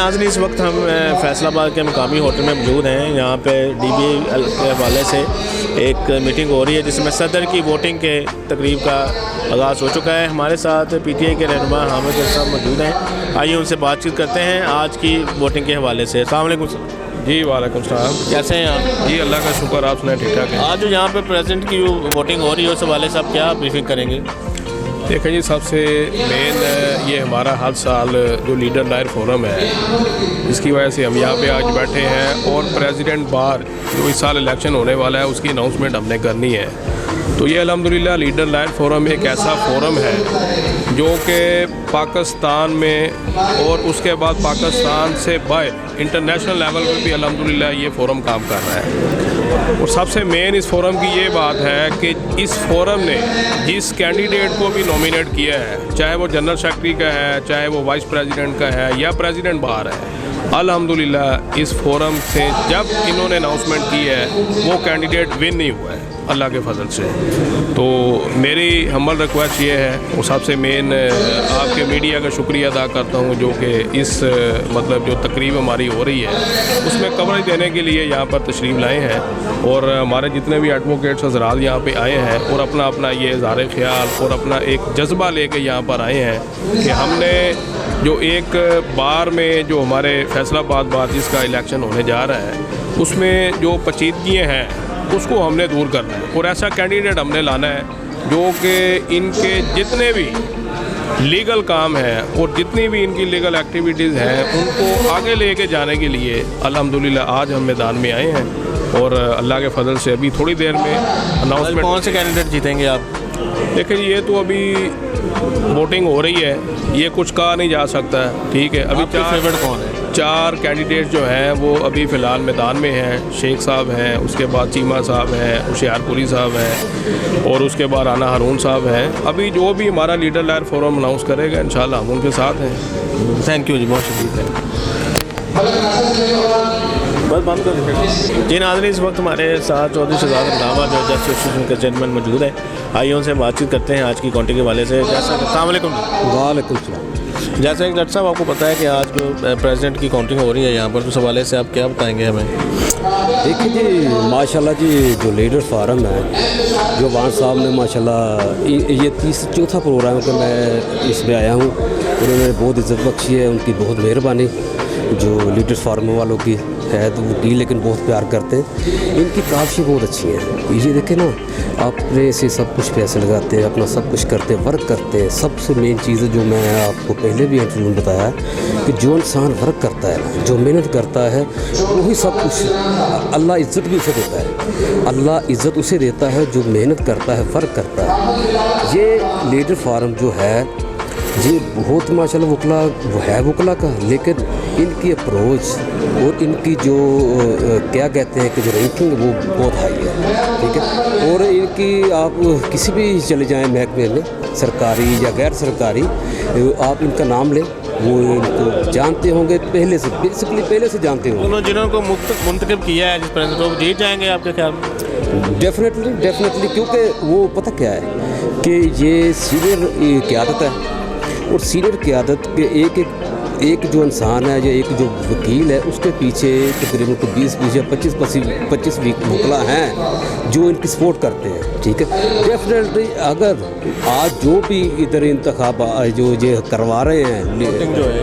नाज़रीन, इस वक्त हम फैसलाबाद के मकामी होटल में मौजूद हैं। यहाँ पे DBA के हवाले से एक मीटिंग हो रही है जिसमें सदर की वोटिंग के तकरीब का आगाज़ हो चुका है। हमारे साथ PTI के रहनुमा हामिद साहब मौजूद हैं। आइए उनसे बातचीत करते हैं आज की वोटिंग के हवाले से। अस्सलाम वालेकुम। जी वालेकुम सलाम। कैसे हैं आप? जी अल्लाह का शुक्र, आप सुनाए ठीक ठाक है। आज जो यहाँ पे प्रेसिडेंट की वोटिंग हो रही है उस हवाले से आप क्या ब्रीफिंग करेंगे? देखें जी, सबसे मेन ये हमारा हर साल जो लीडर लायर फोरम है, इसकी वजह से हम यहाँ पे आज बैठे हैं और प्रेसिडेंट बार जो इस साल इलेक्शन होने वाला है उसकी अनाउंसमेंट हमने करनी है। तो ये अल्हम्दुलिल्लाह लीडर लायर फोरम एक ऐसा फोरम है जो कि पाकिस्तान में और उसके बाद पाकिस्तान से बाहर इंटरनेशनल लेवल पे भी अल्हम्दुलिल्लाह ये फोरम काम कर रहा है। और सबसे मेन इस फोरम की ये बात है कि इस फोरम ने जिस कैंडिडेट को भी नॉमिनेट किया है, चाहे वो जनरल सेक्रेटरी का है, चाहे वो वाइस प्रेसिडेंट का है या प्रेसिडेंट बाहर है, अल्हम्दुलिल्लाह इस फोरम से जब इन्होंने अनाउंसमेंट की है वो कैंडिडेट विन नहीं हुआ है अल्लाह के फजल से। तो मेरी हम्बल रिक्वेस्ट ये है, और सबसे मेन आपके मीडिया का शुक्रिया अदा करता हूँ जो कि इस मतलब जो तकरीब हमारी हो रही है उसमें कवरेज देने के लिए यहाँ पर तशरीफ़ लाए हैं। और हमारे जितने भी एडवोकेट्स हज़रात यहाँ पे आए हैं और अपना अपना ये इज़हार ख्याल और अपना एक जज्बा लेके यहाँ पर आए हैं कि हमने जो एक बार में जो हमारे फैसलाबाद बार जिसका इलेक्शन होने जा रहा है उसमें जो पेचीदगियाँ हैं उसको हमने दूर करना है और ऐसा कैंडिडेट हमने लाना है जो कि इनके जितने भी लीगल काम है और जितनी भी इनकी लीगल एक्टिविटीज़ हैं उनको आगे लेके जाने के लिए अल्हम्दुलिल्लाह आज हम मैदान में आए हैं। और अल्लाह के फजल से अभी थोड़ी देर में अनाउंसमेंट। कौन से कैंडिडेट जीतेंगे आप? देखिए ये तो अभी वोटिंग हो रही है, ये कुछ कहा नहीं जा सकता है, ठीक है। अभी फेवरेट कौन है? 4 कैंडिडेट जो हैं वो अभी फ़िलहाल मैदान में हैं। शेख साहब हैं, उसके बाद चीमा साहब हैं, होशियारपुरी साहब हैं और उसके बाद राना हारून साहब हैं। अभी जो भी हमारा लीडर लायर फोरम अनाउंस करेगा इंशाल्लाह हम उनके साथ हैं। थैंक यू जी, बहुत शुक्रिया। बस बंद कर दीजिए जी। नाज़रीन, इस वक्त हमारे साथ चौधरी शहजाद रंधावा जो जज एसोसिएशन के चेयरमैन मौजूद है। आइए उनसे बातचीत करते हैं आज की काउंटिंग के हवाले से। अस्सलाम वालेकुम। वालेकुम सलाम। जैसा कि डॉक्टर साहब आपको पता है कि आज जो प्रेसिडेंट की काउंटिंग हो रही है यहाँ पर, उस हवाले से आप क्या बताएंगे हमें? देखिए जी, माशाल्लाह जी जो लीडर फारम है, जो वान साहब ने माशाल्लाह ये 34वां प्रोग्राम है कि मैं इसमें आया हूँ। उन्होंने बहुत इज़्ज़त बख्शी है, उनकी बहुत मेहरबानी जो लीडर फार्म वालों की है तो वो की, लेकिन बहुत प्यार करते हैं। इनकी काफ़ी बहुत अच्छी है। ये देखें ना, अपने से सब कुछ पैसे लगाते हैं, अपना सब कुछ करते हैं, वर्क करते हैं। सबसे मेन चीज़ है जो मैं आपको पहले भी इंटरव्यू में बताया कि जो इंसान वर्क करता है, जो मेहनत करता है, वही सब कुछ अल्लाह इज़्ज़त भी उसे देता है। अल्लाह इज़्ज़त उसे देता है जो मेहनत करता है, वर्क करता है। ये लीडर फार्म जो है ये बहुत माशाल्लाह वकला का, लेकिन इनकी अप्रोच और इनकी जो क्या कहते हैं कि जो रैंकिंग वो बहुत हाई है, ठीक है। और इनकी आप किसी भी चले जाएं महकमे में, सरकारी या गैर सरकारी, आप इनका नाम लें, वो इनको जानते होंगे पहले से, बेसिकली पहले से जानते होंगे। जिन्होंने मुंतखब किया है जिस प्रेसिडेंट को, जीत जाएंगे आपके ख्याल में? डेफिनेटली, क्योंकि वो पता क्या है कि ये सीनियर क़यादत है और सीनियर क़यादत के एक जो इंसान है या एक जो वकील है उसके पीछे तकरीबन 20 या 25 वकला हैं जो इनकी सपोर्ट करते हैं, ठीक है। डेफिनेटली अगर आज जो भी इधर इंतखाब जो ये करवा रहे हैं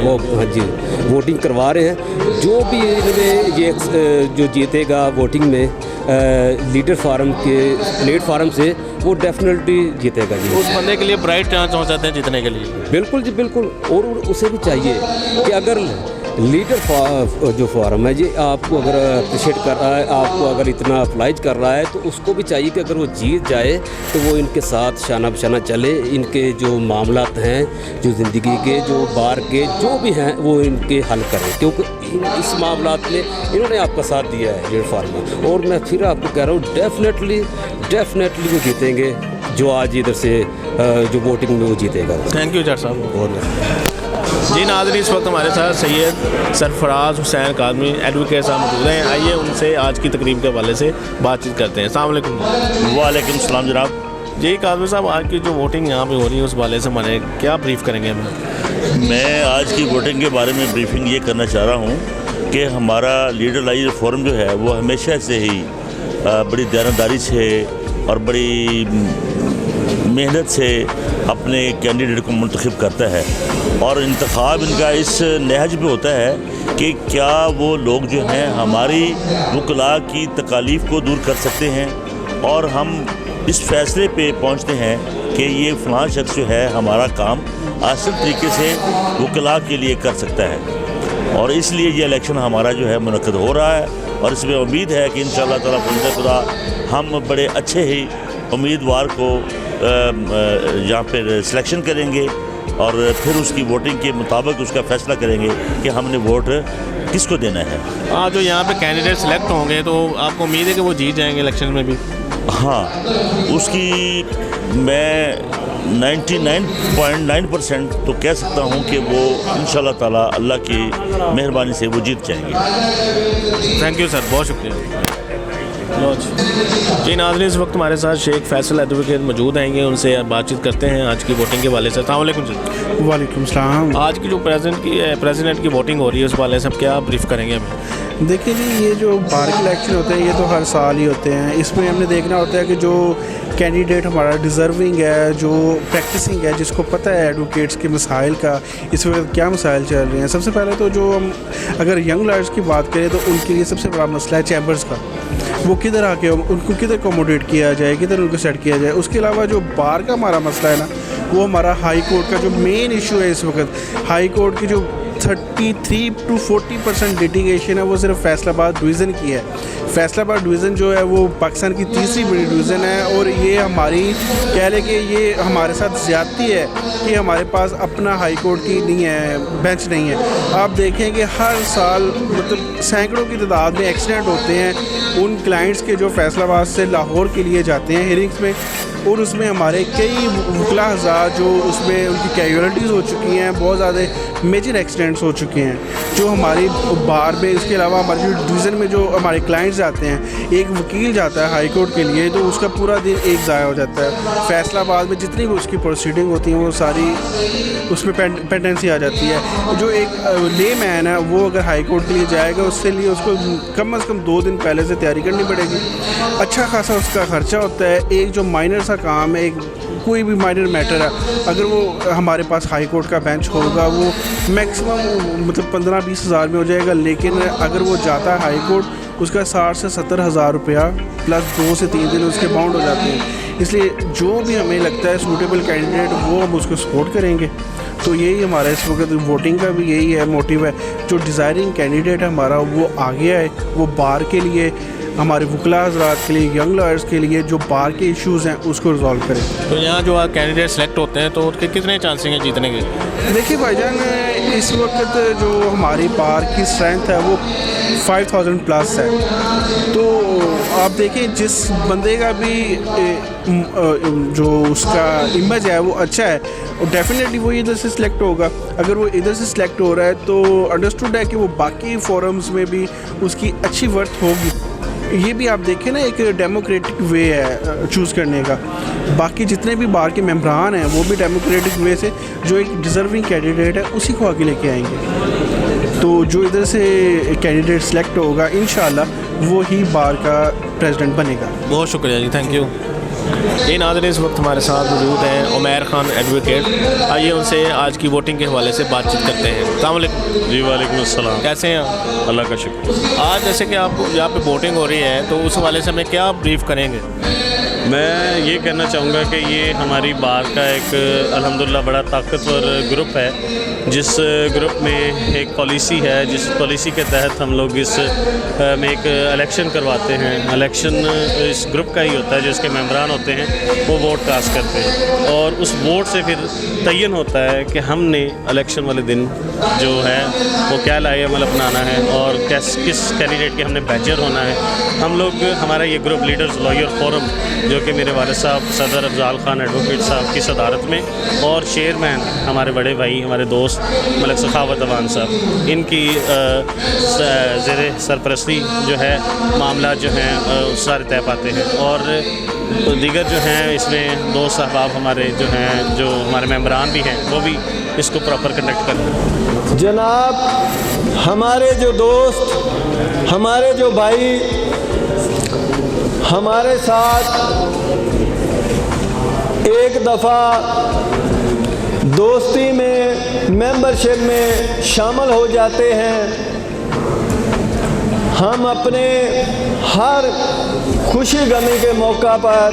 वो, हाँ जी, वोटिंग करवा रहे हैं, जो भी इनमें ये जो जीतेगा वोटिंग में लीडर फार्म के प्लेटफार्म से, वो डेफिनेटली जीतेगा जी। उस बंदे के लिए ब्राइट चांस हो जाते हैं जीतने के लिए। बिल्कुल जी, बिल्कुल। और उसे भी चाहिए कि अगर लीडर जो फार्म है ये आपको अगर अप्रिशिएट कर रहा है, आपको अगर इतना अप्लाइज कर रहा है, तो उसको भी चाहिए कि अगर वो जीत जाए तो वो इनके साथ शाना बशाना चले, इनके जो मामलात हैं, जो ज़िंदगी के, जो बार के जो भी हैं, वो इनके हल करें, क्योंकि इस मामलात में इन्होंने आपका साथ दिया है लीडर फार्म। और मैं फिर आपको कह रहा हूँ डेफिनेटली वो जीतेंगे, जो आज इधर से जो वोटिंग में वो जीतेगा। थैंक यू जज साहब, बहुत जी। नाज़रीन, इस वक्त हमारे साथ सैयद सरफराज हुसैन काज़मी एडवोकेट साहब मौजूद हैं। आइए उनसे आज की तकरीब के हवाले से बातचीत करते हैं। अस्सलाम वालेकुम। वालेकुम सलाम जनाब। जी काज़मी साहब, आज की जो वोटिंग यहाँ पे हो रही है उस हवाले से हमारे क्या ब्रीफ करेंगे हमें? मैं आज की वोटिंग के बारे में ब्रीफिंग ये करना चाह रहा हूँ कि हमारा लीडर लाइजर फोरम जो है वो हमेशा से ही बड़ी दयानतदारी से और बड़ी मेहनत से अपने कैंडिडेट को मुंतखब करता है और इंतखाब इनका इस नहज पे होता है कि क्या वो लोग जो हैं हमारी वकला की तकालीफ को दूर कर सकते हैं और हम इस फैसले पे पहुंचते हैं कि ये फ़लाँ शख्स जो है हमारा काम आसान तरीके से वकला के लिए कर सकता है और इसलिए ये इलेक्शन हमारा जो है मुनक़्क़द हो रहा है और इसमें उम्मीद है कि इंशाअल्लाह ताला फज़ल खुदा हम बड़े अच्छे ही उम्मीदवार को यहाँ पर सिलेक्शन करेंगे और फिर उसकी वोटिंग के मुताबिक उसका फ़ैसला करेंगे कि हमने वोट किसको देना है। जो यहाँ पे कैंडिडेट सेलेक्ट होंगे तो आपको उम्मीद है कि वो जीत जाएंगे इलेक्शन में भी? हाँ, उसकी मैं 99.9% तो कह सकता हूँ कि वो इंशाअल्लाह ताला अल्लाह की मेहरबानी से वो जीत जाएंगे। थैंक यू सर, बहुत शुक्रिया। जी नाज़रीन, इस वक्त हमारे साथ शेख फैसल एडवोकेट मौजूद आएंगे, उनसे बातचीत करते हैं आज की वोटिंग के वाले से। अस्सलाम वालेकुम जी। वालेकुम सलाम। आज की जो प्रेसिडेंट की वोटिंग हो रही है उस वाले से आप क्या ब्रीफ करेंगे हमें? देखिए जी, ये जो बार के इलेक्शन होते हैं ये तो हर साल ही होते हैं। इसमें हमने देखना होता है कि जो कैंडिडेट हमारा डिज़र्विंग है, जो प्रैक्टिसिंग है, जिसको पता है एडवोकेट्स के मसाइल का इस वक्त क्या मसाइल चल रहे हैं। सबसे पहले तो जो हम अगर यंग लॉयर्स की बात करें तो उनके लिए सबसे बड़ा मसला है चैम्बर्स का, वो किधर आके उनको किधर अकोमोडेट किया जाए, किधर उनको सेट किया जाए। उसके अलावा जो बार का हमारा मसला है ना, वो हमारा हाई कोर्ट का जो मेन इशू है इस वक्त। हाई कोर्ट की जो 33 to 40% लिटिगेशन है वो सिर्फ फैसलाबाद डिवीज़न की है। फैसलाबाद डिवीज़न जो है वो पाकिस्तान की तीसरी बड़ी डिवीज़न है और ये हमारी कह लें कि ये हमारे साथ ज़्यादती है कि हमारे पास अपना हाई कोर्ट की नहीं है, बेंच नहीं है। आप देखें कि हर साल मतलब सैकड़ों की तादाद में एक्सीडेंट होते हैं उन क्लाइंट्स के जो फैसलाबाद से लाहौर के लिए जाते हैं हियरिंग्स में, और उसमें हमारे कई वकला हज़ार जो उसमें उनकी कैजुअलिटीज़ हो चुकी हैं, बहुत ज़्यादा मेजर एक्सीडेंट्स हो चुके हैं जो हमारी बार में। इसके अलावा हमारे जो डिवीज़न में जो हमारे क्लाइंट्स जाते हैं, एक वकील जाता है हाई कोर्ट के लिए तो उसका पूरा दिन एक ज़ाया हो जाता है। फैसलाबाद में जितनी भी उसकी प्रोसीडिंग होती हैं वो सारी उसमें पेंडेंसी आ जाती है। जो एक ले मैन है वो अगर हाई कोर्ट के लिए जाएगा उसके लिए उसको कम से कम 2 दिन पहले से तैयारी करनी पड़ेगी। अच्छा खासा उसका ख़र्चा होता है। एक जो माइनर सा काम है, एक कोई भी माइनर मैटर है, अगर वो हमारे पास हाई कोर्ट का बेंच होगा वो मैक्सिमम मतलब 15-20 हज़ार में हो जाएगा। लेकिन अगर वो जाता है हाई कोर्ट उसका 60 से 70 हज़ार रुपया प्लस 2 से 3 दिन उसके बाउंड हो जाते हैं। इसलिए जो भी हमें लगता है सूटेबल कैंडिडेट वो हम उसको सपोर्ट करेंगे। तो यही हमारा इस वक्त वोटिंग का भी यही है मोटिव है। जो डिज़ायरिंग कैंडिडेट है हमारा वो आगे आए, वो बार के लिए, हमारे वकला हज़रात के लिए, यंग लॉयर्स के लिए जो बार के इश्यूज़ हैं उसको रिजॉल्व करें। तो यहाँ जो कैंडिडेट सेलेक्ट होते हैं तो उनके कितने चांसेस हैं जीतने के? देखिए भाईजान, इस वक्त जो हमारी बार की स्ट्रेंथ है वो 5000 प्लस है। तो आप देखें जिस बंदे का भी जो उसका इमेज है वो अच्छा है और डेफिनेटली वो इधर से सिलेक्ट होगा। अगर वो इधर से सिलेक्ट हो रहा है तो अंडरस्टूड है कि वो बाकी फोरम्स में भी उसकी अच्छी वर्थ होगी। ये भी आप देखें ना, एक डेमोक्रेटिक वे है चूज़ करने का। बाकी जितने भी बार के मेंबरान हैं वो भी डेमोक्रेटिक वे से जो एक डिज़र्विंग कैंडिडेट है उसी को आगे लेके आएंगे। तो जो इधर से कैंडिडेट सेलेक्ट होगा इंशाल्लाह वो ही बार का प्रेसिडेंट बनेगा। बहुत शुक्रिया जी, थैंक यू। ये नाज़रीन इस वक्त हमारे साथ मौजूद हैं उमैर खान एडवोकेट। आइए उनसे आज की वोटिंग के हवाले से बातचीत करते हैं। अस्सलाम वालेकुम। जी वालेकुम अस्सलाम। कैसे हैं आप? अल्लाह का शुक्र। आज जैसे कि आप यहाँ पे वोटिंग हो रही है तो उस हवाले से हमें क्या ब्रीफ करेंगे? मैं ये कहना चाहूँगा कि ये हमारी बार का एक अल्हम्दुलिल्लाह बड़ा ताकतवर ग्रुप है, जिस ग्रुप में एक पॉलिसी है, जिस पॉलिसी के तहत हम लोग इस में एक इलेक्शन करवाते हैं। इलेक्शन इस ग्रुप का ही होता है, जो इसके मेंबरान होते हैं वो वोट कास्ट करते हैं और उस वोट से फिर तयन होता है कि हमने इलेक्शन वाले दिन जो है वो क्या लाएअमल अपनाना है और किस कैंडिडेट के हमने बैचर होना है। हम लोग, हमारा ये ग्रुप लीडर्स लॉयर फोरम जो कि मेरे वालिद साहब सदर अफजाल खान एडवोकेट साहब की सदारत में और चेयरमैन हमारे बड़े भाई हमारे दोस्त मलिक सखावत अवान साहब, इनकी ज़ेरे सरपरस्ती जो है मामला जो हैं सारे तय पाते हैं। और दीगर जो हैं इसमें दोस्त अहबाब हमारे जो हैं, जो हमारे मेंबरान भी हैं वो भी इसको प्रॉपर कंडक्ट करें। जनाब, हमारे जो दोस्त, हमारे जो भाई हमारे साथ एक दफ़ा दोस्ती में, मेंबरशिप में शामिल हो जाते हैं, हम अपने हर खुशी गमी के मौका पर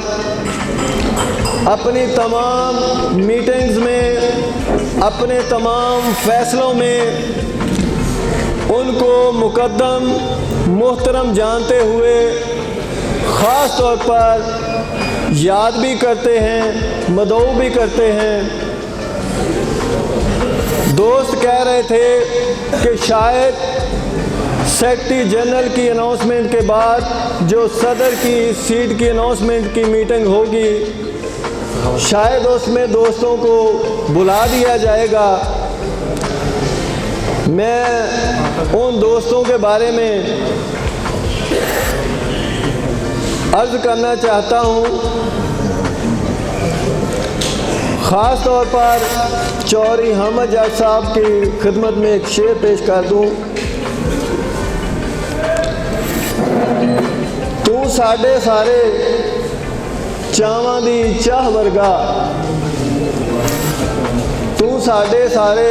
अपनी तमाम मीटिंग्स में, अपने तमाम फैसलों में उनको मुकद्दम मोहतरम जानते हुए ख़ास तौर पर याद भी करते हैं, मदऊ भी करते हैं। दोस्त कह रहे थे कि शायद सेक्रेटरी जनरल की अनाउंसमेंट के बाद जो सदर की सीट की अनाउंसमेंट की मीटिंग होगी, शायद उसमें दोस्तों को बुला दिया जाएगा। मैं उन दोस्तों के बारे में अर्ज़ करना चाहता हूँ, ख़ास तौर पर चौधरी अहमद जाट साहब की खिदमत में एक शेर पेश कर दूँ। तू साढ़े सारे चावां दी चाह वर्गा, तू साढ़े सारे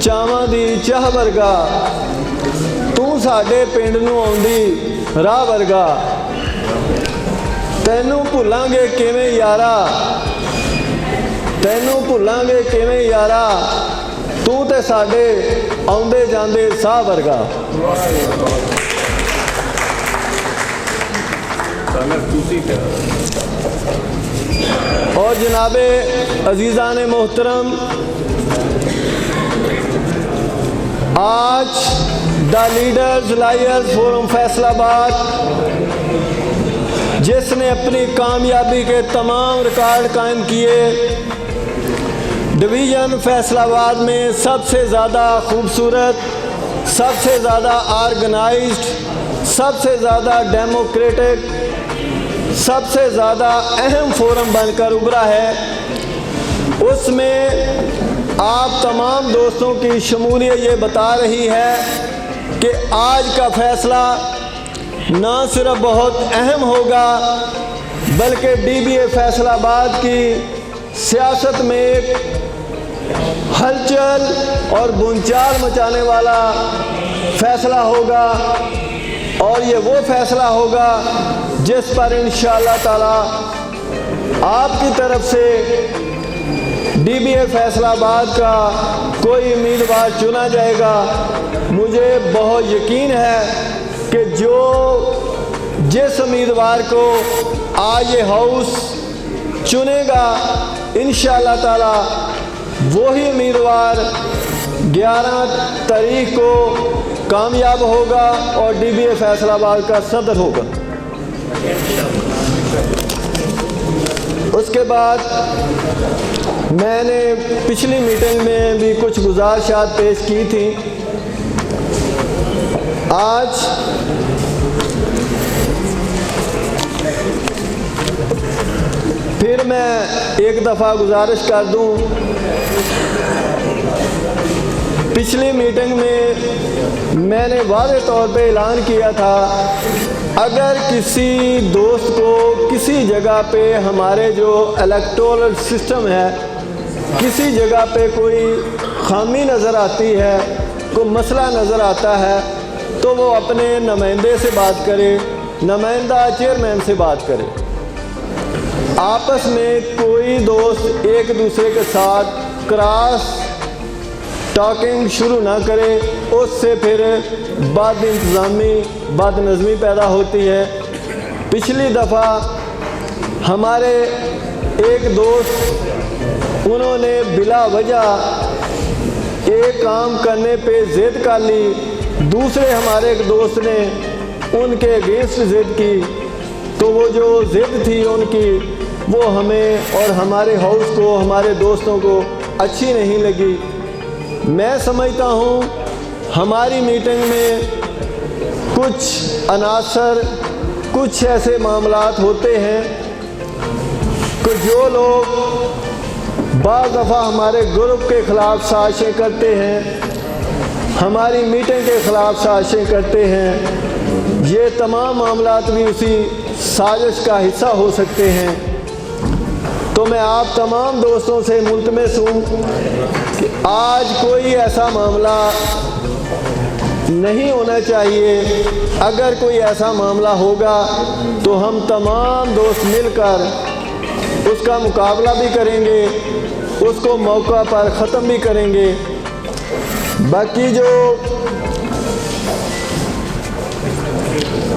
चावां दी चाह वर्गा, तू साढ़े पिंड नूं आउंदी राह वर्गा, तैनू भुलांगे किवें यारा, तैनू भुलांगे किवें यारा, तू ते साढ़े आउंदे जांदे साह वर्गा। और जनाबे अजीज़ान मोहतरम, आज the leaders lawyers forum Faisalabad, जिसने अपनी कामयाबी के तमाम रिकॉर्ड कायम किए, डिवीज़न फैसलाबाद में सबसे ज़्यादा खूबसूरत, सबसे ज़्यादा ऑर्गेनाइज्ड, सबसे ज़्यादा डेमोक्रेटिक, सबसे ज़्यादा अहम फोरम बनकर उभरा है। उसमें आप तमाम दोस्तों की शमूलियत ये बता रही है कि आज का फ़ैसला ना सिर्फ बहुत अहम होगा, बल्कि DBA फैसलाबाद की सियासत में एक हलचल और भूचाल मचाने वाला फ़ैसला होगा। और ये वो फ़ैसला होगा जिस पर इंशाअल्लाह ताला आपकी तरफ से DBA फैसलाबाद का कोई उम्मीदवार चुना जाएगा। मुझे बहुत यकीन है कि जिस उम्मीदवार को आज ये हाउस चुनेगा, इंशाअल्लाह ताला वही उम्मीदवार 11 तारीख को कामयाब होगा और DBA फैसलाबाद का सदर होगा। उसके बाद मैंने पिछली मीटिंग में भी कुछ गुजारिशात पेश की थी। आज फिर मैं एक दफ़ा गुजारिश कर दूं, पिछली मीटिंग में मैंने वाज़े तौर पे ऐलान किया था, अगर किसी दोस्त को किसी जगह पे हमारे जो इलेक्टोरल सिस्टम है, किसी जगह पे कोई खामी नज़र आती है, कोई मसला नज़र आता है, तो वो अपने नुमाइंदे से बात करे, नुमाइंदा चेयरमैन से बात करे। आपस में कोई दोस्त एक दूसरे के साथ क्रॉस टॉकिंग शुरू ना करे, उससे फिर बद इंतज़ामी, बदनज़मी पैदा होती है। पिछली दफ़ा हमारे एक दोस्त, उन्होंने बिला वजह एक काम करने पे ज़िद कर ली, दूसरे हमारे एक दोस्त ने उनके अगेंस्ट ज़िद की, तो वो जो ज़िद थी उनकी, वो हमें और हमारे हाउस को, हमारे दोस्तों को अच्छी नहीं लगी। मैं समझता हूँ हमारी मीटिंग में कुछ अनासर, कुछ ऐसे मामलात होते हैं कि जो लोग बाज़ दफ़ा हमारे ग्रुप के ख़िलाफ़ साजिशें करते हैं, हमारी मीटिंग के ख़िलाफ़ साजिशें करते हैं। ये तमाम मामलात भी उसी साजिश का हिस्सा हो सकते हैं। तो मैं आप तमाम दोस्तों से मुल्तमस हूँ कि आज कोई ऐसा मामला नहीं होना चाहिए। अगर कोई ऐसा मामला होगा तो हम तमाम दोस्त मिलकर उसका मुकाबला भी करेंगे, उसको मौका पर ख़त्म भी करेंगे। बाकी जो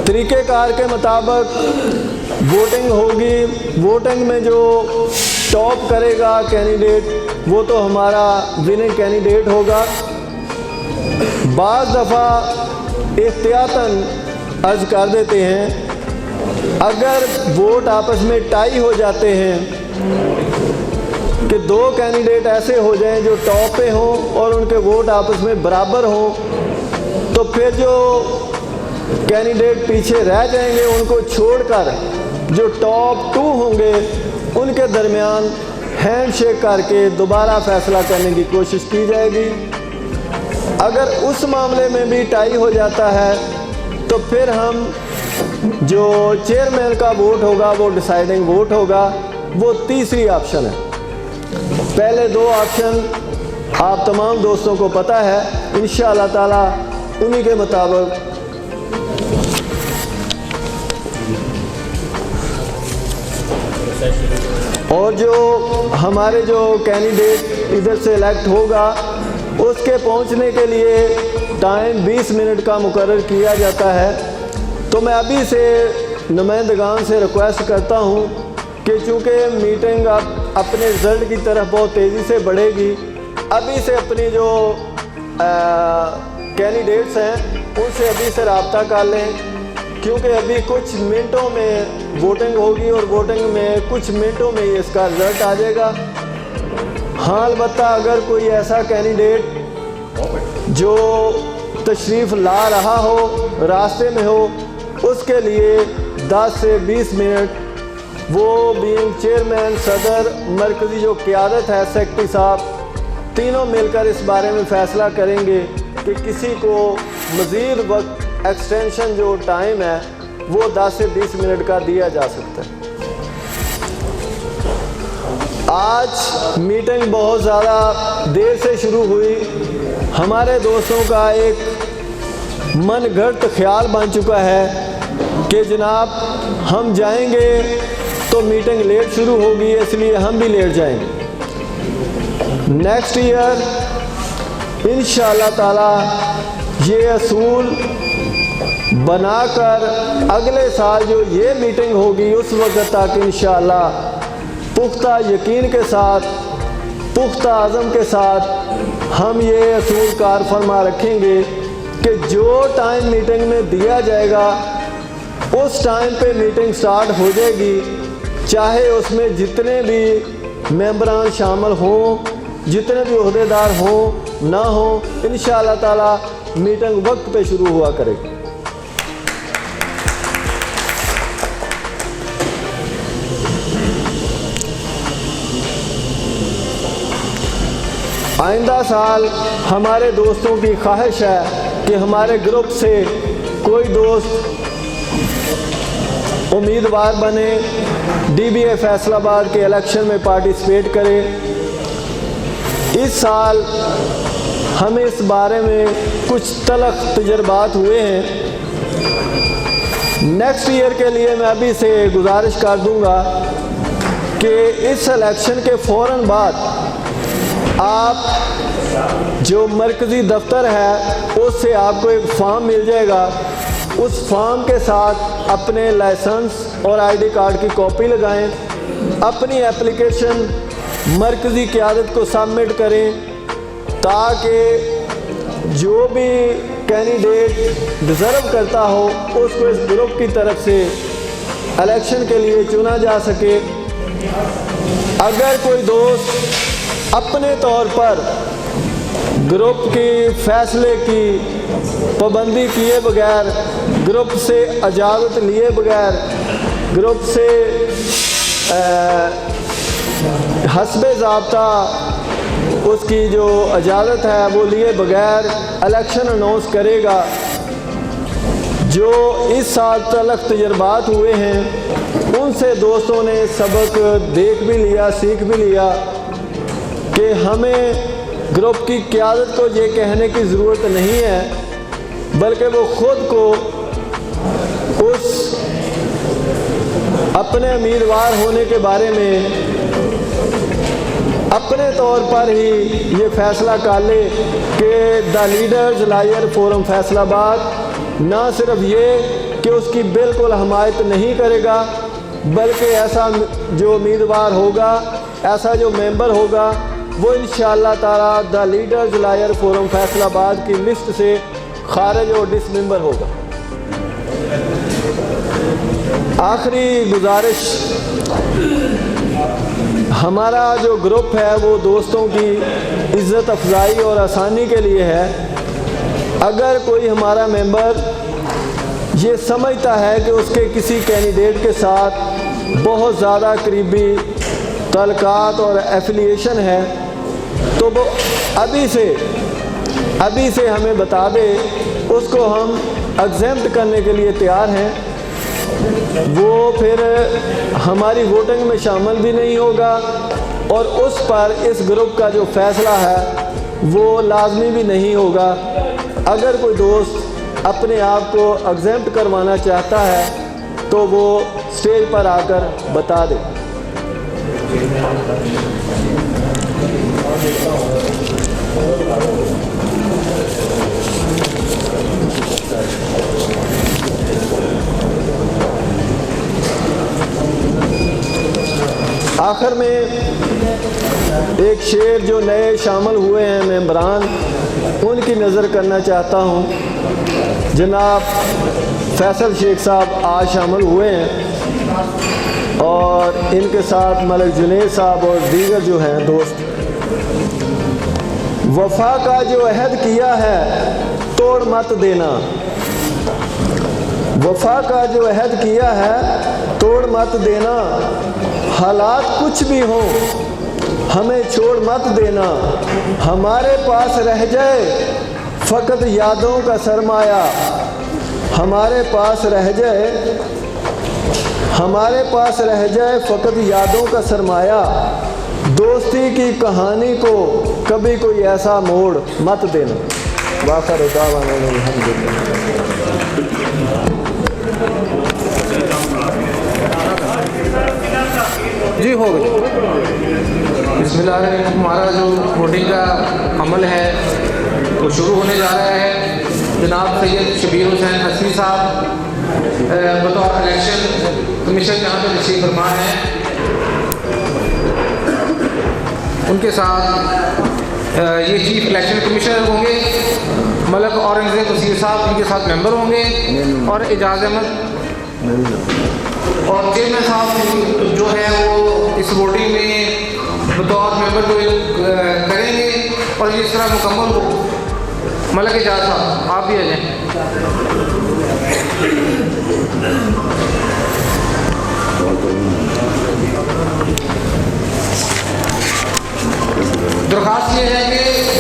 तरीक़ेकार के मुताबिक वोटिंग होगी, वोटिंग में जो टॉप करेगा कैंडिडेट वो तो हमारा विनिंग कैंडिडेट होगा। बाज़ दफ़ा एहतियातन अर्ज़ कर देते हैं, अगर वोट आपस में टाई हो जाते हैं कि दो कैंडिडेट ऐसे हो जाएं जो टॉप पे हों और उनके वोट आपस में बराबर हों, तो फिर जो कैंडिडेट पीछे रह जाएंगे उनको छोड़कर जो टॉप 2 होंगे उनके दरमियान हैंडशेक करके दोबारा फ़ैसला करने की कोशिश की जाएगी। अगर उस मामले में भी टाई हो जाता है तो फिर हम जो चेयरमैन का वोट होगा वो डिसाइडिंग वोट होगा, वो तीसरी ऑप्शन है। पहले 2 ऑप्शन आप तमाम दोस्तों को पता है, इंशाअल्लाह ताला उन्हीं के मुताबिक और जो हमारे जो कैंडिडेट इधर से इलेक्ट होगा उसके पहुंचने के लिए टाइम 20 मिनट का मुकर्रर किया जाता है। तो मैं अभी से नुमाइंदगान से रिक्वेस्ट करता हूं कि चूँकि मीटिंग अब अपने रिज़ल्ट की तरफ बहुत तेज़ी से बढ़ेगी, अभी से अपनी जो कैंडिडेट्स हैं उनसे अभी से रब्ता कर लें, क्योंकि अभी कुछ मिनटों में वोटिंग होगी और वोटिंग में कुछ मिनटों में ही इसका रिज़ल्ट आ जाएगा। हाँ, अलबत्ता अगर कोई ऐसा कैंडिडेट जो तशरीफ़ ला रहा हो, रास्ते में हो, उसके लिए 10 से 20 मिनट वो बीइंग चेयरमैन, सदर, मरकज़ी जो क़यादत है, सेक्रेटरी साहब, तीनों मिलकर इस बारे में फ़ैसला करेंगे कि किसी को मज़ीद वक्त एक्सटेंशन जो टाइम है वो 10 से 20 मिनट का दिया जा सकता है। आज मीटिंग बहुत ज़्यादा देर से शुरू हुई। हमारे दोस्तों का एक मनगढ़ंत ख्याल बन चुका है कि जनाब हम जाएंगे तो मीटिंग लेट शुरू होगी, इसलिए हम भी लेट जाएंगे। नेक्स्ट ईयर इंशाअल्लाह ताला ये असूल बनाकर अगले साल जो ये मीटिंग होगी उस वक्त तक इंशाअल्लाह पुख्ता यकीन के साथ, पुख्ता आज़म के साथ हम ये असूल कार फरमा रखेंगे कि जो टाइम मीटिंग में दिया जाएगा उस टाइम पे मीटिंग स्टार्ट हो जाएगी, चाहे उसमें जितने भी मेंबरान शामिल हों, जितने भी ओहदेदार हों ना हों, इंशाअल्लाह ताला मीटिंग वक्त पे शुरू हुआ करेगी। आइंदा साल हमारे दोस्तों की ख्वाहिश है कि हमारे ग्रुप से कोई दोस्त उम्मीदवार बने, DBA फैसलाबाद के इलेक्शन में पार्टिसिपेट करे। इस साल हमें इस बारे में कुछ तलख तजर्बात हुए हैं। नेक्स्ट ईयर के लिए मैं अभी से गुजारिश कर दूंगा कि इस इलेक्शन के फ़ौरन बाद आप जो मरकज़ी दफ्तर है उससे आपको एक फॉर्म मिल जाएगा। उस फॉर्म के साथ अपने लाइसेंस और ID कार्ड की कॉपी लगाएं, अपनी एप्लीकेशन मरकज़ी क़यादत को सबमिट करें, ताकि जो भी कैंडिडेट डिज़र्व करता हो उसको इस ग्रुप की तरफ से इलेक्शन के लिए चुना जा सके। अगर कोई दोस्त अपने तौर पर ग्रुप के फैसले की पाबंदी किए बगैर, ग्रुप से इजाज़त लिए बगैर, ग्रुप से हस्बे ज़ाब्ता उसकी जो इजाज़त है वो लिए बगैर इलेक्शन अनाउंस करेगा। जो इस साल तलक तजर्बात हुए हैं उनसे दोस्तों ने सबक देख भी लिया, सीख भी लिया कि हमें ग्रुप की क़यादत को ये कहने की ज़रूरत नहीं है, बल्कि वो ख़ुद को उस अपने उम्मीदवार होने के बारे में अपने तौर पर ही ये फ़ैसला कर ले कि the leaders lawyer forum Faisalabad ना सिर्फ ये कि उसकी बिल्कुल हमायत नहीं करेगा, बल्कि ऐसा जो उम्मीदवार होगा, ऐसा जो मेंबर होगा, वो इंशाअल्लाह ताला the leaders lawyer forum Faisalabad की लिस्ट से खारिज और डिसमेंबर होगा। आखिरी गुजारिश, हमारा जो ग्रुप है वो दोस्तों की इज़्ज़त अफजाई और आसानी के लिए है। अगर कोई हमारा मेंबर ये समझता है कि उसके किसी कैंडिडेट के साथ बहुत ज़्यादा करीबी तल्कात और एफिलिएशन है, तो वो अभी से हमें बता दे, उसको हम एग्जेम्प्ट करने के लिए तैयार हैं। वो फिर हमारी वोटिंग में शामिल भी नहीं होगा और उस पर इस ग्रुप का जो फ़ैसला है वो लाजमी भी नहीं होगा। अगर कोई दोस्त अपने आप को एग्जेम्प्ट करवाना चाहता है तो वो स्टेज पर आकर बता दे। आखिर में एक शेर जो नए शामिल हुए हैं मेंबरान, उनकी नज़र करना चाहता हूँ। जनाब फैसल शेख साहब आज शामिल हुए हैं और इनके साथ मलिक जुनैद साहब और दीगर जो हैं दोस्त। वफा का जो अहद किया है तोड़ मत देना, वफा का जो अहद किया है तोड़ मत देना, हालात कुछ भी हों हमें छोड़ मत देना, हमारे पास रह जाए फ़कत यादों का सरमाया, हमारे पास रह जाए फ़कत यादों का सरमाया, दोस्ती की कहानी को कभी कोई ऐसा मोड़ मत देना। वाखिर दावाना अल्हम्दुलिल्लाह। जी हो गई। बिस्मिल्लाह। हमारा जो वोटिंग का अमल है वो शुरू होने जा रहा है। जनाब सैयद शबीर हुसैन हसनी साहब बतौर इलेक्शन कमीशन यहाँ पर तशरीफ़ फरमा है, उनके साथ ये चीफ इलेक्शन कमिश्नर होंगे। मलक औरंगज़ेब वसीर साहब इनके साथ मेंबर होंगे और एजाज अहमद और चेयरमैन साहब जो है वो इस वोटिंग में बतौर मेंबर को करेंगे और इस तरह मुकम्मल हो। मलक एजाज साहब आप भी आ जाएँ। दरख्वास्त ये है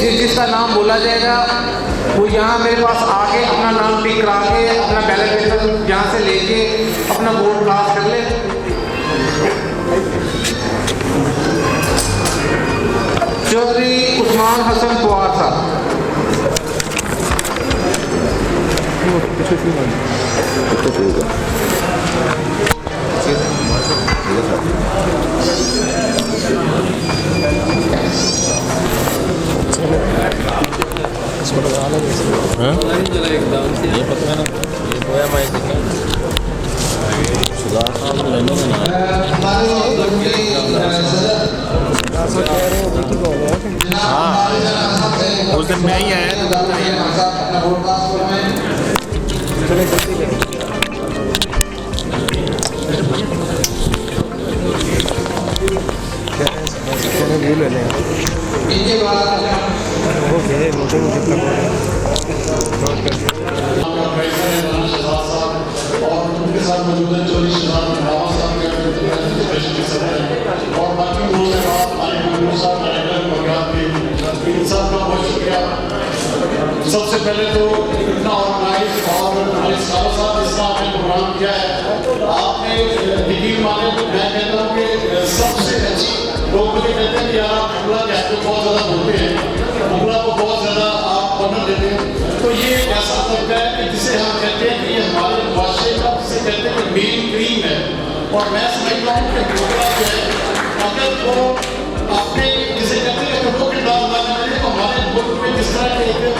कि जिसका नाम बोला जाएगा वो यहाँ मेरे पास आके अपना नाम टिक करा के अपना बैलेट पेपर यहाँ से लेके अपना वोट कास्ट कर ले। चौधरी उस्मान हसन पुआर साहब। ये पता है ना, ये बोया माइक हाँ, उस दिन मैं ही आया और बाकी पहले तो इतना ऑर्गेनाइज और हमारे सालों साथ इसका आपने प्रोग्राम किया है, आपने यकीन माने मैं कहता हूँ कि सबसे अच्छी लोग मुझे कहते हैं कि यार आप मुगला के हाथ में बहुत ज़्यादा बोलते हैं, मुगला को बहुत ज़्यादा आप ऑनर देते हैं, तो ये ऐसा तबका है कि जिसे हम कहते हैं कि ये हमारे मुआशरे का जिसे कहते हैं कि मेन क्रीम है। और मैं समझता हूँ कि मुगला जो है अगर वो अपने जिसे कहते हैं कि वो किरदार अदा करें तो हमारे मुल्क में जिस तरह की एक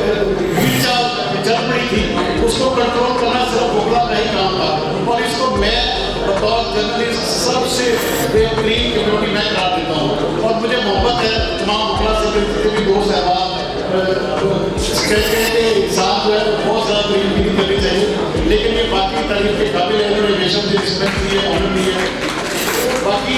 वीरचाल चल पड़ी थी उसको कंट्रोल करना सिर्फ मुगला का ही काम था। और इसको मैं बतौर जर्नलिस्ट सबसे बेहतरीन कम्युनिटी मैं करार देता हूँ। और मुझे मोहब्बत है तमाम मुगला से जितने भी दोस्त अहबाब कहते हैं कि इंसान जो है बहुत ज़्यादा तरीके करनी चाहिए, लेकिन ये बाकी तारीफ के काबिल है, उन्होंने नेशन की रिस्पेक्ट दी है, ऑनर दी है। बाकी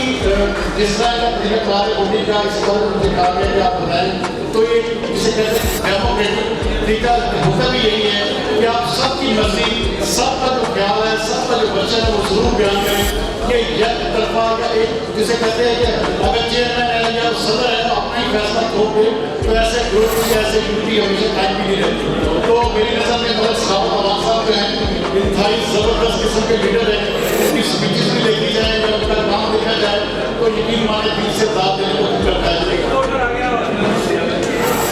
जिस तरह का तरीका कार है उन्हीं का इस पर मुझे कहा गया कि आप बताएं, तो ये जिसे कहते हैं डेमोक्रेटिक तरीका होता भी यही है कि आप सबकी मर्जी, सबका जो ख्याल है, सबका जो बच्चा है वो जरूर बयान करें। कि एक तरफा या एक जिसे कहते हैं कि अगर चेयरमैन है या सदर है तो अपना ही फैसला थोप दे, तो ऐसे ग्रुप की ऐसे यूनिटी हमेशा कायम भी नहीं रहती। तो मेरी नज़र में बहुत साहब अवाम साहब जो हैं इंतहाई ज़बरदस्त किस्म के लीडर हैं, उनकी स्पीचेस भी देखी जाए या उनका काम देखा जाए तो यकीन माने दिल से दाद देने को करता है।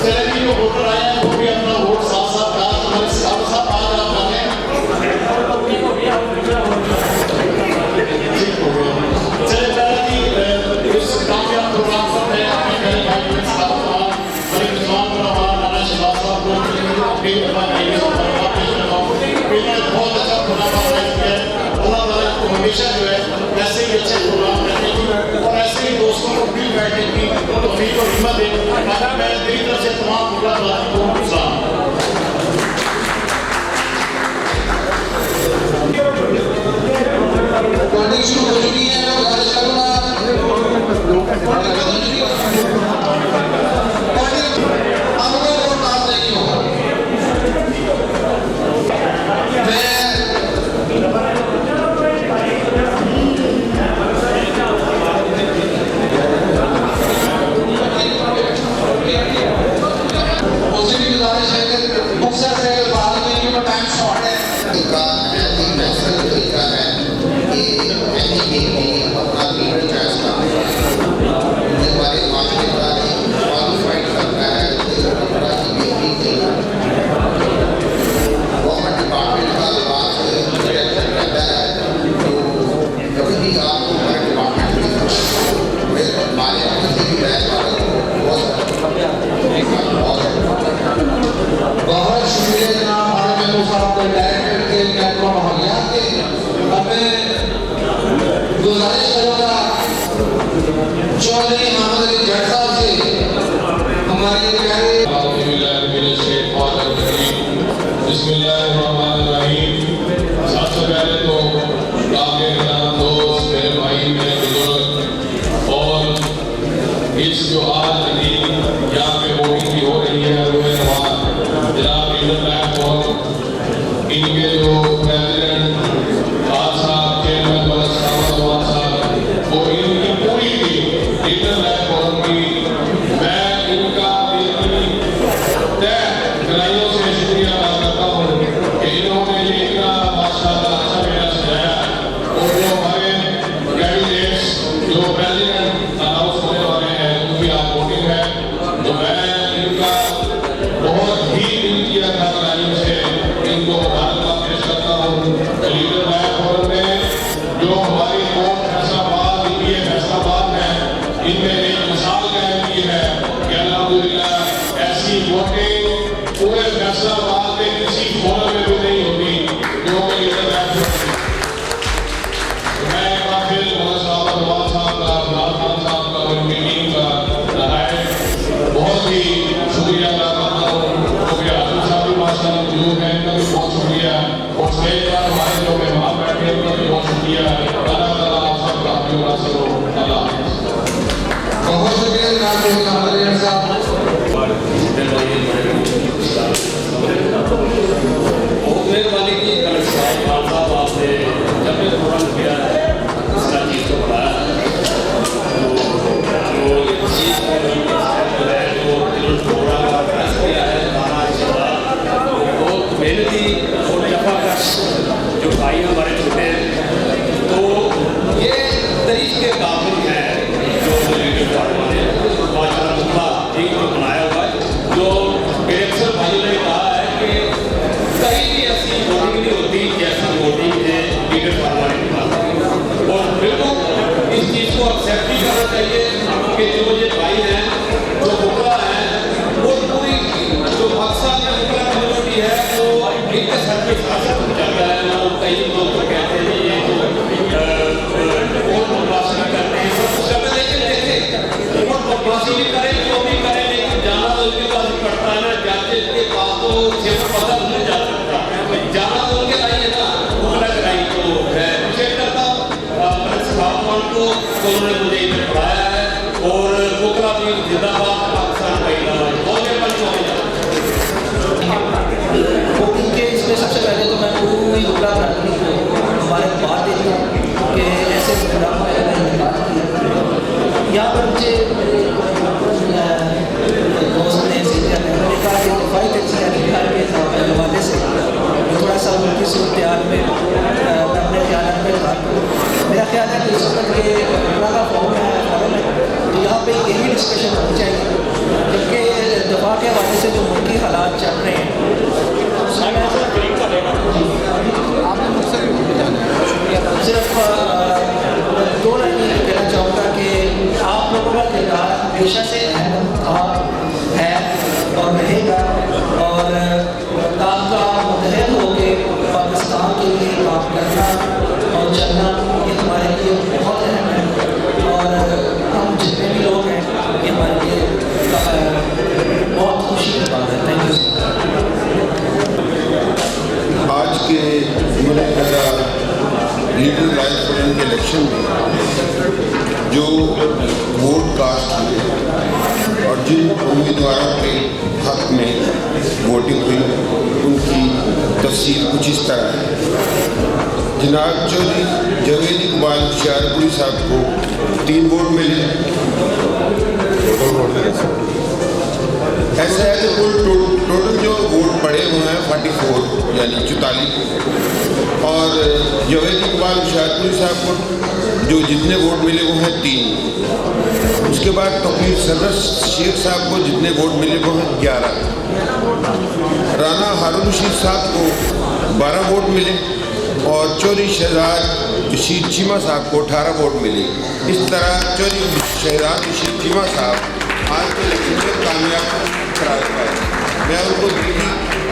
चलिए जो वोटर आए हैं वो भी अपना वोट साफ साफ कहा, हमारे साथ साथ आज आप जाने चले पहले कि इस कामयाब प्रोग्राम पर मैं अपने पहले भाई के साथ बड़ी विद्वान को नाना शिवाज साहब को बहुत अच्छा प्रोग्राम ऑर्गेनाइज किया है। अल्लाह ताला को हमेशा जो है ऐसे ही अच्छे प्रोग्राम करने की और ऐसे ही दोस्तों को मिल बैठने की तौफीक और हिम्मत दे। मैं मेरी तरफ से तमाम मुगला को सलाम। शुरू हो चुकी है गुजारिश इसको एक्सेप्ट नहीं करना चाहिए कि जो ये भाई हैं जो बुकरा हैं वो पूरी जो पाकिस्तान में बुकरा कम्युनिटी है वो इनके सर पे शासन चलता है। वो कई लोग तो कहते हैं ये वोट बदमाशी करते हैं सब कुछ करते, लेकिन देखें वोट बदमाशी भी करें जो भी करें, लेकिन जाना तो उनके पास पड़ता है ना, जाते के पास तो सिर्फ पता नहीं जा सकता, जाना तो उनके लाई है ना, बुकरा के लाई। तो मैं चेक करता हूँ को उन्होंने मुझे इधर पढ़ाया है और बुकरा भी जिंदाबाद पाकिस्तान का इलाज बहुत वोटिंग के इसमें सबसे पहले तो मैं पूरी बुकरा फैमिली को हमारे बात देता हूँ कि ऐसे प्रोग्राम यहाँ पर मुझे दोस्त ने उन्होंने कहा कि दफाई तकसीर बिहार के हवाले से थोड़ा सा उनकी सूरत में मैं अपने ख्याल में बात करूँ। मेरा ख्याल है कि इस वक्त के बुकरा का फॉर्म है तो यहाँ पे यही डिस्कशन होनी चाहिए, क्योंकि दफा के हवाले से जो मुल्की हालात चल रहे हैं सिर्फ दो लाइन ये कहना चाहूँगा कि आप लोगों का किरदार हमेशा से अहम था, है और रहेगा, और आपका मुतहद होकर पाकिस्तान के लिए काम करना और चलना ये हमारे लिए बहुत अहम है। और हम जितने भी लोग हैं ये हमारे लिए बहुत खुशी की बात है। Thank you. आज के लीडर लाइफ फोरम के इलेक्शन में जो वोट कास्ट हुए और जिन उम्मीदवारों के हक में वोटिंग हुई उनकी तफसील कुछ इस तरह है। जनाब चौधरी जावेद इकबाल होशियारपुरी साहब को 3 वोट मिले। ऐसा है कि कुल टोटल जो वोट पड़े हुए हैं 44 यानी 44, और जावेद इकबाल होशियारपुरी साहब को जो जितने वोट मिले वो हैं 3। उसके बाद तौकीर सरवर शेख साहब को जितने वोट मिले वो हैं 11। राना हारून रशीद साहब को 12 वोट मिले और चौधरी शहजाद रशीद चीमा साहब को 18 वोट मिले। इस तरह चौधरी शहजाद रशीद चीमा साहब आज के इलेक्शन में कामयाब करार पाए। मैं उनको दिल्ली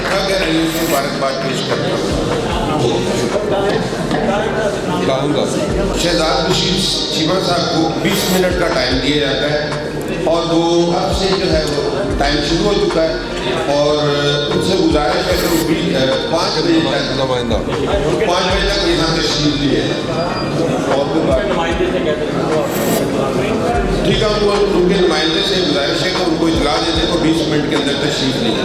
गहराइयों से मुबारकबाद पेश करता हूँ। शहजाद रशीद चीमा साहब को 20 मिनट का टाइम दिया जाता है और वो अब से जो है वो टाइम शुरू हो चुका है और उनसे गुजारिश है कि वो 5 बजे तक 5 बजे तक यहाँ तशरीफ लिए और ठीक है, उनके नुमाइंदे से गुजारिश है कि उनको इतला दे दें तो 20 मिनट के अंदर तशरीफ लिए।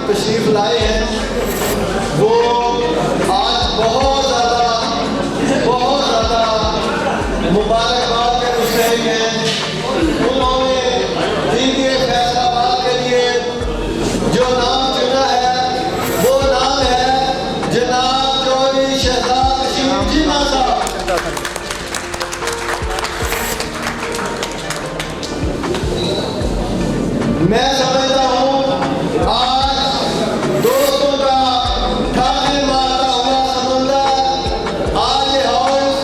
तशरीफ़ लाए हैं वो आज बहुत ज़्यादा मुबारकबाद के मुस्तहिक हैं। उन्होंने DBA फैसलाबाद के लिए जो नाम चुना है वो नाम है जनाब चौधरी शहजाद रशीद चीमा साहब। मैं समझता हूँ आज दोस्तों का ठाने मारता हुआ समुंदर, आज ये हाउस,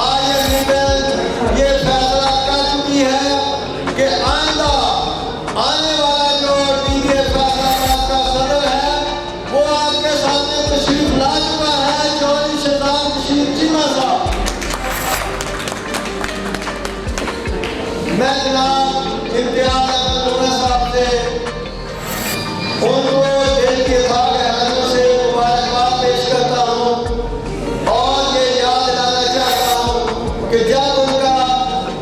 आज ये मीटिंग ये फैसला कर चुकी है कि आइंदा आने वाला जो DBA फैसलाबाद का सदर है वो आपके सामने तशरीफ ला चुका है, चौधरी शहजाद रशीद चीमा साहब। मैं जनाब इम्तियाज साहब से उनको दिल के भागों से मुबारकबाद पेश करता हूँ और ये याद दिलाना चाहता हूँ कि जब उनका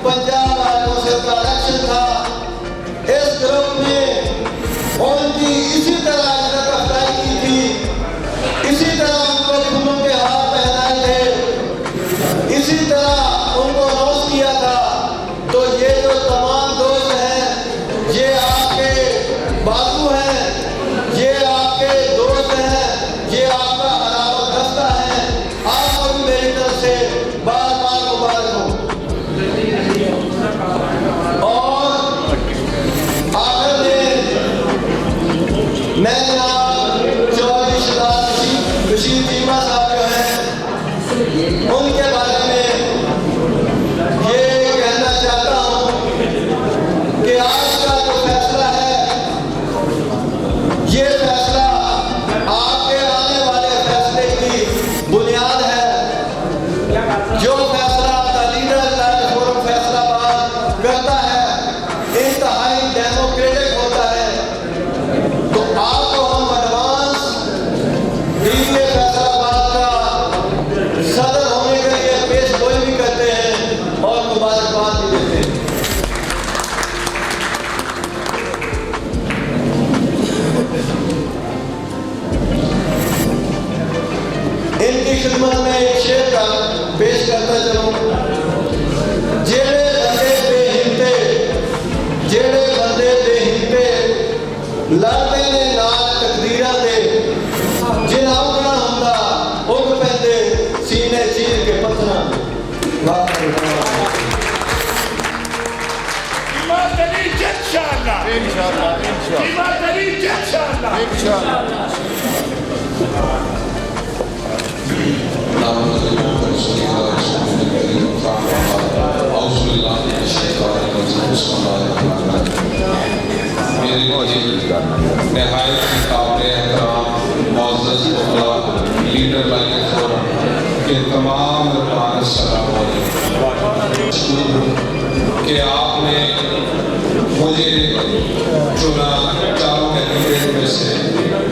पंजाब काउंसिल का इलेक्शन था इस ग्रुप ने उनकी इसी तरह इज्जत अफजाई की थी, इसी तरह उनको फूलों के हाथ पहनाए थे, इसी तरह उनको रोज किया था। तो ये जो तमाम दोस्त हैं ये आपके बाजू हैं, ये आपके दोस्त हैं, ये आपका अलावा दस्ता है। आपको भी मेरी तरफ से बार बार मुबारक हो। और आखिर में मैं चौधरी शहजाद रशीद चीमा साहब जो हैं उनके बारे में ये कहना चाहता हूँ कि आज का जो फैसला है ये फैसला आपके आने वाले फैसले की बुनियाद है। जो फैसला the leaders life forum Faisalabad करता है इंतहाई डेमोक्रेटिक होता है। तो आपको हम एडवांस DBA फैसलाबाद का सदर होने के लिए पेश गोई भी करते हैं और मुबारकबाद भी देते हैं। इनकी खिदमत में एक शेर का पेश करता चलूं। जेड़े बंदे बेहिंते लड़ते ने नाल तकदीरां दे, जिन्हां उगना हुंदा उग पैंदे सीने चीर के पत्थरां दे। लीडर लाइफ फोरम के तमाम कि आपने मुझे चुना चारों कैंडिडेट में से।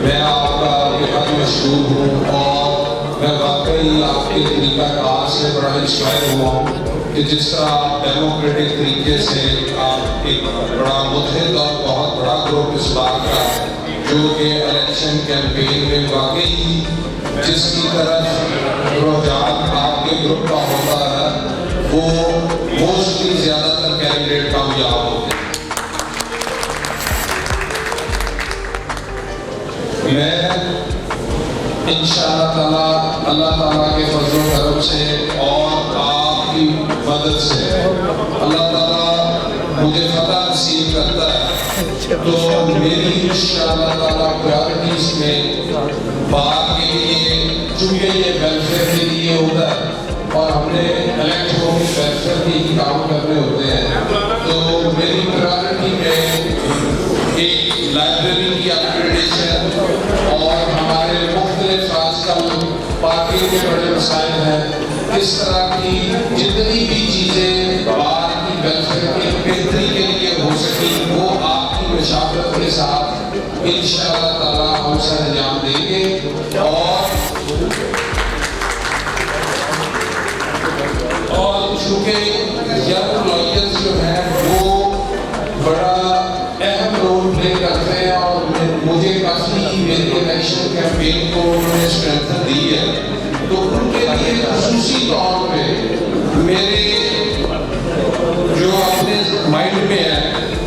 मैं आपका बेहद मशहूर हूँ और मैं वाकई आपके तरीक़ाकार से बड़ा इंस्पायर हुआ हूँ कि जिस तरह आप डेमोक्रेटिक तरीके से आप एक बड़ा मुतहद और बहुत बड़ा ग्रुप इस बार का जो कि इलेक्शन कैंपेन में वाकई जिसकी तरफ रुझान आपके ग्रुप का होता है वो मोस्टली ज़्यादातर कैंडिडेट कामयाब होते हैं। मैं इंशाअल्लाह ताला अल्लाह ताला के फजल करम से और आपकी मदद से अल्लाह ताला मुझे फतह नसीब करता है तो मेरी इंशाअल्लाह ताला प्रायोरिटीज में बात के लिए चूँकि ये वेलफेयर के लिए होता है और हमने इलेक्ट होकर वेलफेयर के ही काम करने होते हैं तो मेरी प्रायोरिटी में एक लाइब्रेरी की अपग्रेडेशन और हमारे मुख्तलिफ आजकल पार्टी के बड़े मसाइल हैं इस तरह की जितनी भी चीज़ें बाहर की वेलफेयर की बेहतरी के लिए हो सकी वो आपकी मशावरत के साथ इंशाअल्लाह ताला हम सर अंजाम देंगे। और चूँकि यंग लॉयर्स जो हैं वो बड़ा अहम रोल प्ले करते हैं और मुझे काफ़ी कैंपेन को उन्होंने स्ट्रेंथन दी है, तो उनके लिए खुसूसी तौर पे मेरे जो अपने माइंड में है,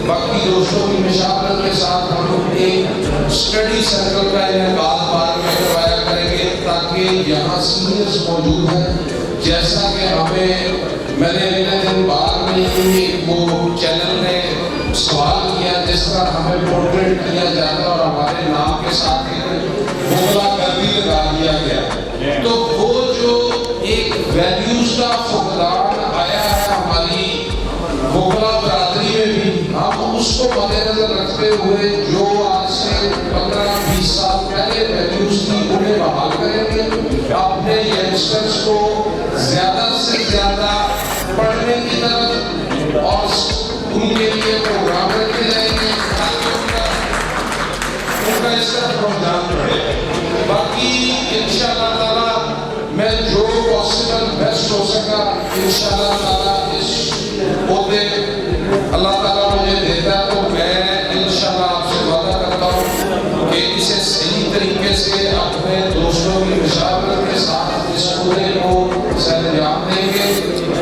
बाकी दोस्तों की मुशावरत के साथ हम एक स्टडी सर्कल का इनेकाद बार में करवाया करेंगे, ताकि यहाँ सीनियर्स मौजूद हैं। जैसा कि हमें मैंने अगले दिन बाद में ही वो चैनल ने सवाल किया, जिस तरह हमें पोर्ट्रेट किया जाता और हमारे नाम के साथ बोला कर भी लगा दिया गया, तो वो जो एक वैल्यूज का फुकदान आया है हमारी मुगला बरादरी में भी, हम उसको मद्देनजर रखते हुए जो आज से 15-20 साल पहले वैल्यूज थी उन्हें बहाल करेंगे। अपने यंगस्टर्स को ज्यादा से ज्यादा पढ़ने की तरफ और उनके लिए प्रोग्राम रखे जाएंगे ताकि उनका इस तरफ रुझान बढ़े। बाकी इंशाअल्लाह ताला मैं जो पॉसिबल बेस्ट हो सका इंशाअल्लाह ताला इस ओहदे अल्लाह ताला मुझे देता है, तो मैं इंशाअल्लाह आपसे वादा करता हूँ कि इसे सही तरीके से अपने दोस्तों की मुशावरत के साथ इस पूरे को सरअंजाम देंगे।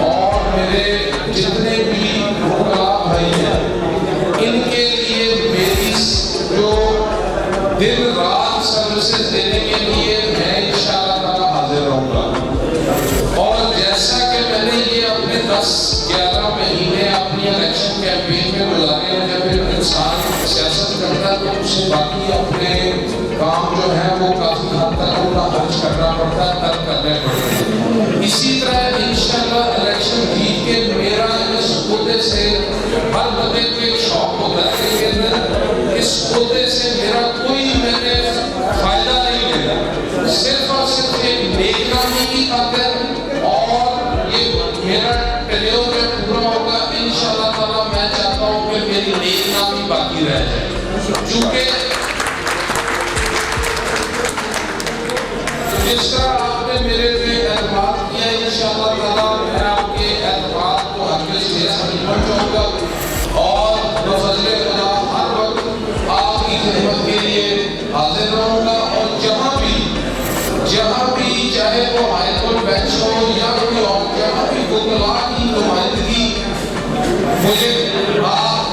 और मेरे जितने भी मुकल्लफ भाई हैं, इनके लिए मेरी जो दिन रात सर्विसेज देने के लिए मैं इंशाअल्लाह ताला हाजिर रहूँगा। और जैसा कि मैंने ये अपने 10-11 महीने अपनी इलेक्शन कैंपेन में गुजारे हैं, जब एक इंसान सियासत करता है तो उसे बाकी अपने काम जो है वो काफ़ी हद तक उनका खर्च करना पड़ता है, तब करने पड़ते हैं। इसी तरह इंशाअल्लाह इलेक्शन जीत के मेरा इस ओहदे से हर बंदे को एक शौक होता है, लेकिन इस ओहदे से मेरा कोई मैंने फायदा नहीं लेना, सिर्फ और सिर्फ एक नेकनामी की खातिर। और ये मेरा टेन्योर में पूरा होगा इंशाअल्लाह ताला। मैं चाहता हूँ कि मेरी नेकनामी बाकी रह जाए, क्योंकि जिस तरह आपने मेरे पे एतमाद किया इंशाअल्लाह ताला मैं आपके एतमाद को हरगिज़ नहीं समझूंगा और बफज़ले खुदा हर वक्त आपकी खिदमत के लिए हाजिर रहूँगा। और जहाँ भी चाहे वो हाईकोर्ट बेंच हो या कोई और जहाँ भी वकला की नुमाइंदगी मुझे आप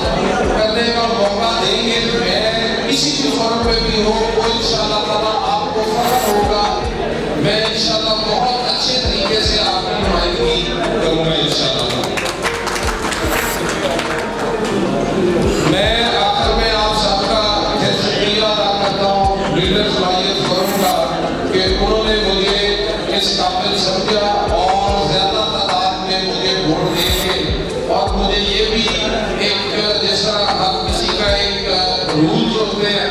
करने का मौका देंगे, मैं किसी भी फॉर्म पे भी हो वो इंशाअल्लाह ताला आपको फर्क होगा। मैं इंशाअल्लाह बहुत अच्छे तरीके से आपकी नुमाइंदगी करूँगा इंशाअल्लाह। मैं आखिर में आप सबका शुक्रिया अदा करता हूँ लीडर्स लाइफ फोरम का कि उन्होंने मुझे इस काबिल समझा और ज़्यादा तादाद में मुझे वोट देंगे। और मुझे ये भी एक जिस तरह हर किसी का एक रूल्स होते हैं,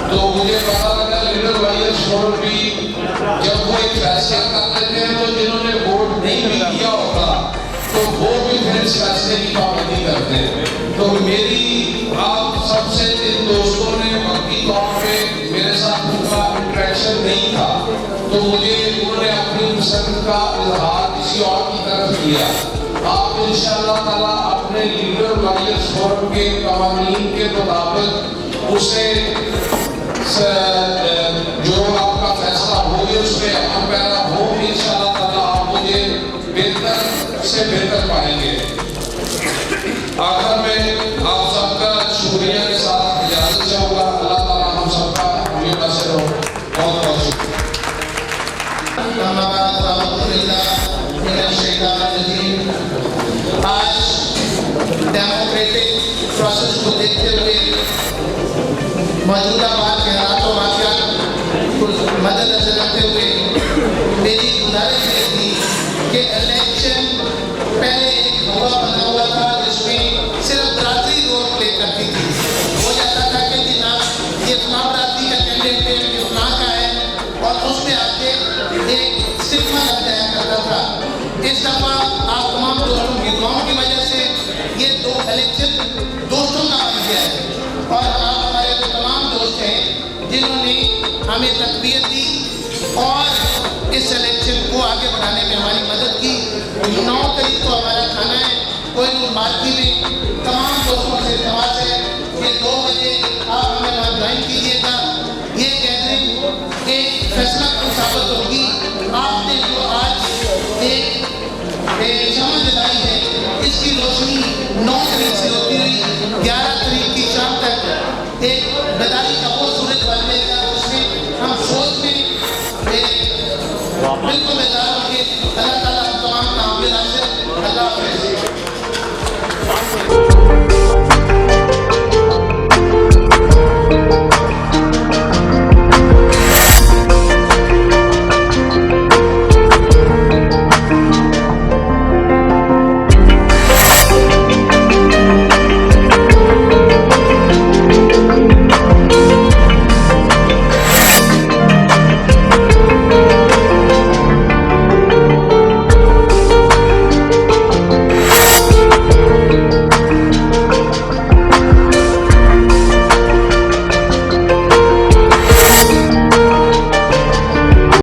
तो मुझे पता लगा लीडर लाइफ फोरम भी जब वो एक फैसला कर लेते हैं तो जिन्होंने वोट नहीं भी दिया होता तो वो भी फिर इस फैसले की पाबंदी करते हैं। तो मेरी आप सबसे जिन दोस्तों ने वक्ती तौर पे मेरे साथ उनका इंटरेक्शन नहीं था, तो मुझे उन्होंने अपनी पसंद का इजहार किसी और की तरफ किया। आप इंशाअल्लाह ताला अपने लीडर लाइफ फोरम के कवानीन के मुताबिक उसे जो आपका फैसला हो उसमें हम पैरा हो इंशाअल्लाह ताला आप मुझे बेहतर से बेहतर पाएंगे। आखिर में आप सबका शुक्रिया के साथ इजाज़त चाहूँगा। अल्लाह ताला हम सबका हमेशा से हो। बहुत बहुत शुक्रिया। आज डेमोक्रेटिक प्रोसेस को देखते हुए मौजूदा बात के हालातों वाक़यात को मद्देनजर रखते हुए मेरी गुजारिश ये थी कि इलेक्शन पहले एक हवा बना हुआ था जिसमें सिर्फ बरादरी रोल प्ले करती थी। हो जाता था कि जनाब ये फलां बरादरी का कैंडिडेट है, ये फलां का है, और उसमें आके एक सिग्मा लग जाया करता था। इस दफ़ा आप तमाम दोस्तों की दुआओं की वजह से ये दो इलेक्शन दोस्तों का बन गया है और आप हमारे वो तमाम दोस्त हैं जिन्होंने हमें तकबीयत दी और इस इलेक्शन को आगे बढ़ाने में हमारी मदद की। 9 तारीख को हमारा खाना है कोहिनूर मार्की में। तमाम दोस्तों से दरख्वास्त है कि 2 बजे आप हमें वहाँ ज्वाइन कीजिएगा। ये गैदरिंग एक शमा जलाई है, इसकी रोशनी 9 तारीख से होती हुई 11 तारीख की शाम तक एक बेदारी का वो सूरज बन जाएगा, उसमें हम सोच में बिल्कुल